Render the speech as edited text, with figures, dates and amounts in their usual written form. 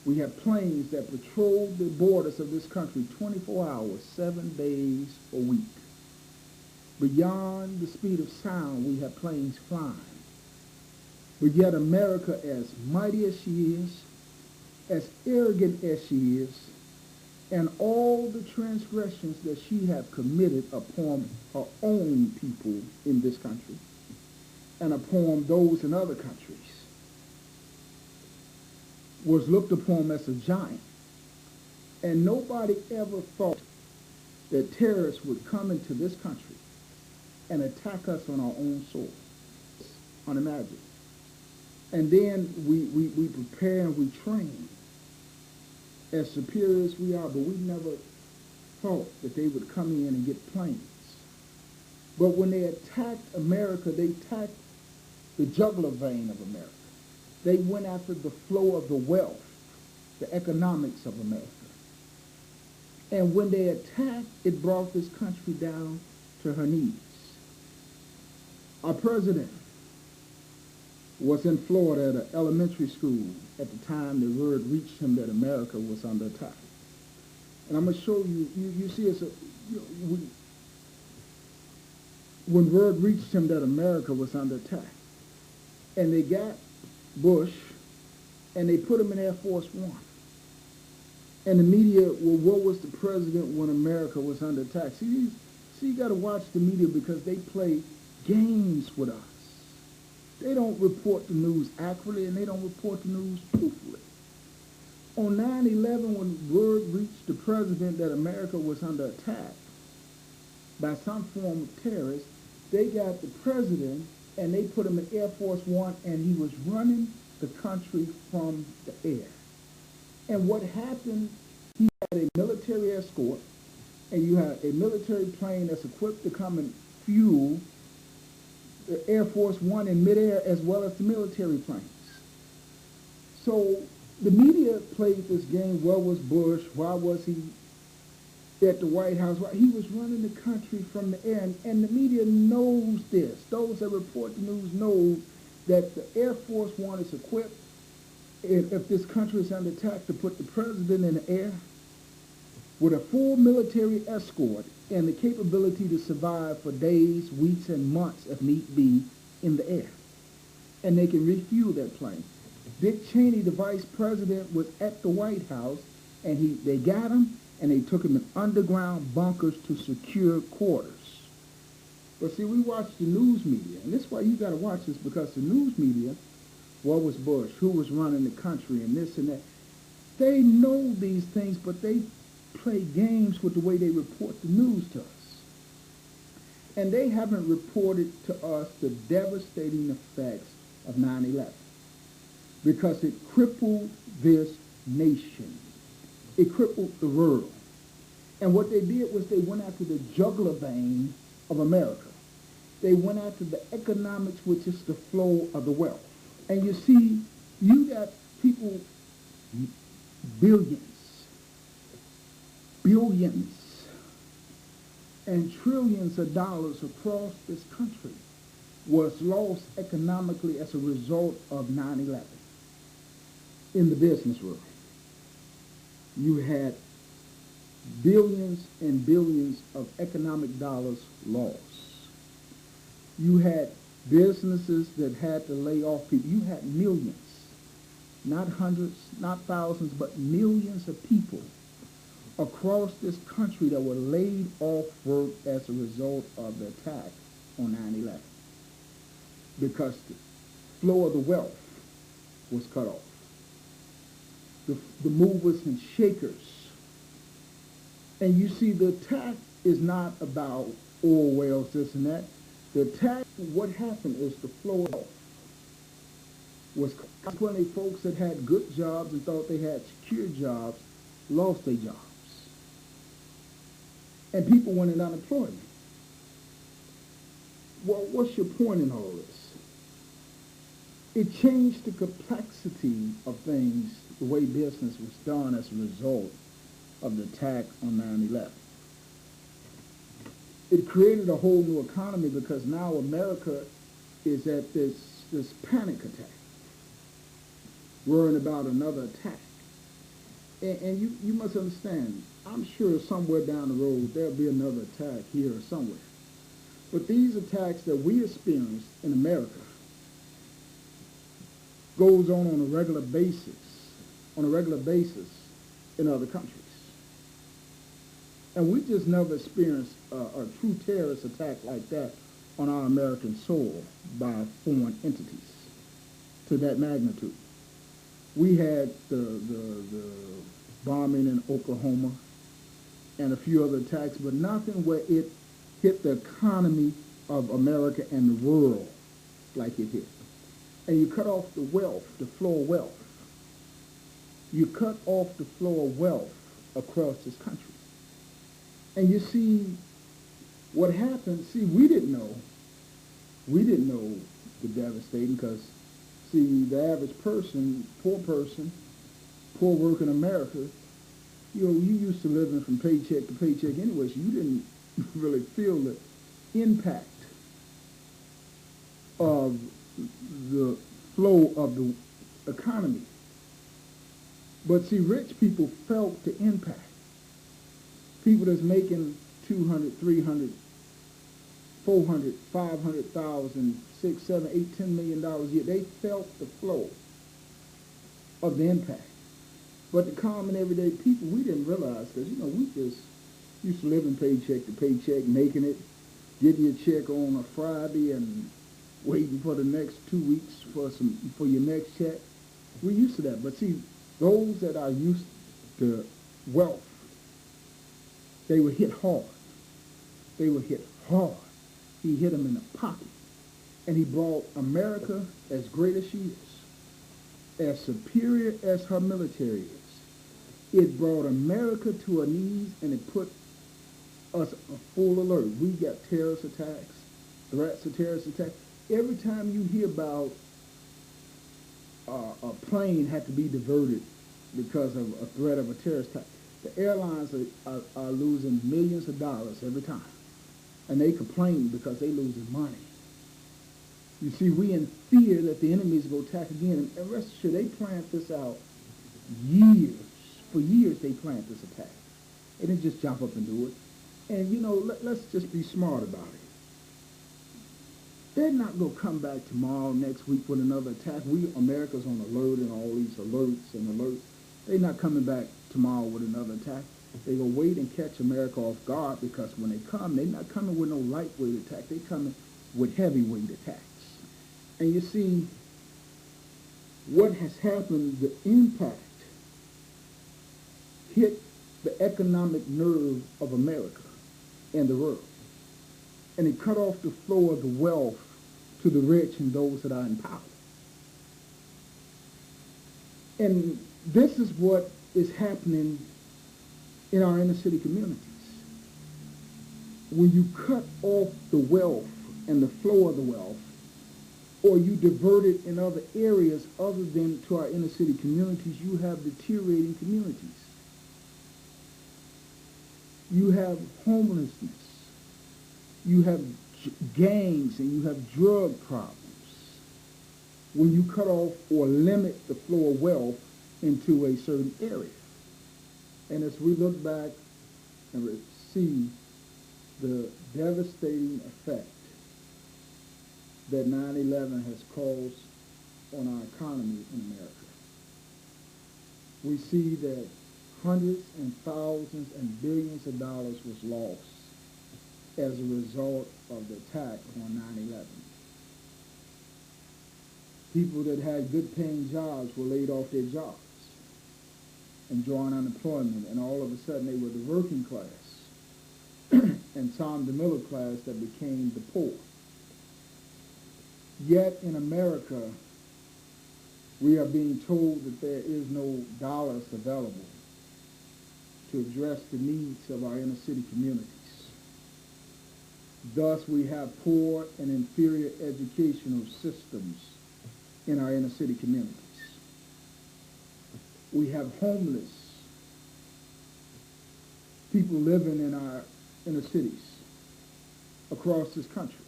We have planes that patrol the borders of this country 24 hours, 7 days a week. Beyond the speed of sound, we have planes flying. But yet America, as mighty as she is, as arrogant as she is, and all the transgressions that she have committed upon her own people in this country and upon those in other countries, was looked upon as a giant. And nobody ever thought that terrorists would come into this country and attack us on our own soil. Unimaginable. And then we prepare and we train as superior as we are, but we never thought that they would come in and get planes. But when they attacked America, they attacked the jugular vein of America. They went after the flow of the wealth, the economics of America. And when they attacked, it brought this country down to her knees. Our president was in Florida at an elementary school at the time the word reached him that America was under attack. And I'm going to show you, you see, when word reached him that America was under attack, and they got Bush, and they put him in Air Force One. And the media, well, what was the president when America was under attack? See, you got to watch the media because they play games with us. They don't report the news accurately, and they don't report the news truthfully. On 9/11, when word reached the president that America was under attack by some form of terrorists, they got the president and they put him in Air Force One, and he was running the country from the air. And what happened, he had a military escort, and you had a military plane that's equipped to come and fuel the Air Force One in midair as well as the military planes. So the media played this game. Where was Bush? Why was he at the White House? He was running the country from the air, and the media knows this. Those that report the news know that the Air Force One is equipped, if this country is under attack, to put the president in the air with a full military escort and the capability to survive for days, weeks, and months, if need be, in the air. And they can refuel that plane. Dick Cheney, the vice president, was at the White House, and they got him, and they took him in underground bunkers to secure quarters. But see, we watch the news media, and this is why you got to watch this, because the news media, what was Bush, who was running the country, and this and that, they know these things, but they play games with the way they report the news to us. And they haven't reported to us the devastating effects of 9/11, because it crippled this nation. It crippled the world. And what they did was they went after the jugular vein of America. They went after the economics, which is the flow of the wealth. And you see, you got people, billions, and trillions of dollars across this country was lost economically as a result of 9/11 in the business world. You had billions and billions of economic dollars lost. You had businesses that had to lay off people. You had millions, not hundreds, not thousands, but millions of people across this country that were laid off work as a result of the attack on 9/11, because the flow of the wealth was cut off. The movers and shakers. And you see, the attack is not about oil wells, this and that. The attack, what happened is the flow of wealth was consequently folks that had good jobs and thought they had secure jobs lost their jobs. And people went in unemployment. Well, what's your point in all this? It changed the complexity of things, the way business was done as a result of the attack on 9/11. It created a whole new economy, because now America is at this panic attack, worrying about another attack. And you must understand, I'm sure somewhere down the road there'll be another attack here or somewhere. But these attacks that we experience in America goes on on a regular basis in other countries. And we just never experienced a true terrorist attack like that on our American soil by foreign entities to that magnitude. We had the bombing in Oklahoma and a few other attacks, but nothing where it hit the economy of America and the world like it hit. And you cut off the wealth, the flow of wealth. You cut off the flow of wealth across this country. And you see what happened. See, we didn't know. We didn't know the devastating because, see, the average person, poor worker in America, you used to living from paycheck to paycheck anyway, so you didn't really feel the impact of the flow of the economy. But see, rich people felt the impact. People that's making 200, 300, 400, 500,000, 6, 7, 8, $10 million a year, they felt the flow of the impact. But the common everyday people, we didn't realize because, we just used to live in paycheck to paycheck, making it, getting your check on a Friday and waiting for the next 2 weeks for your next check. We're used to that. But see, those that are used to wealth, they were hit hard. They were hit hard. He hit them in the pocket. And he brought America, as great as she is, as superior as her military is, it brought America to her knees and it put us on full alert. We got terrorist attacks, threats of terrorist attacks. Every time you hear about a plane had to be diverted because of a threat of a terrorist attack, the airlines are losing millions of dollars every time. And they complain because they losing money. You see, we in fear that the enemies will attack again. And rest assured, they planned this out years. For years, they planned this attack. They didn't just jump up and do it. And, let's just be smart about it. They're not going to come back tomorrow, next week with another attack. America's on alert and all these alerts. They're not coming back tomorrow with another attack. They're going to wait and catch America off guard because when they come, they're not coming with no lightweight attack. They're coming with heavyweight attacks. And you see, what has happened, the impact hit the economic nerve of America and the world. And it cut off the flow of the wealth to the rich and those that are in power. And this is what is happening in our inner city communities. When you cut off the wealth and the flow of the wealth, or you divert it in other areas other than to our inner city communities, you have deteriorating communities. You have homelessness. You have gangs and you have drug problems. When you cut off or limit the flow of wealth into a certain area. And as we look back and see the devastating effect that 9/11 has caused on our economy in America, we see that hundreds and thousands and billions of dollars was lost as a result of the attack on 9/11. People that had good paying jobs were laid off their jobs and drawing unemployment, and all of a sudden they were the working class and some the middle class that became the poor. Yet in America, we are being told that there is no dollars available to address the needs of our inner city communities. Thus, we have poor and inferior educational systems in our inner city communities. We have homeless people living in our inner cities across this country.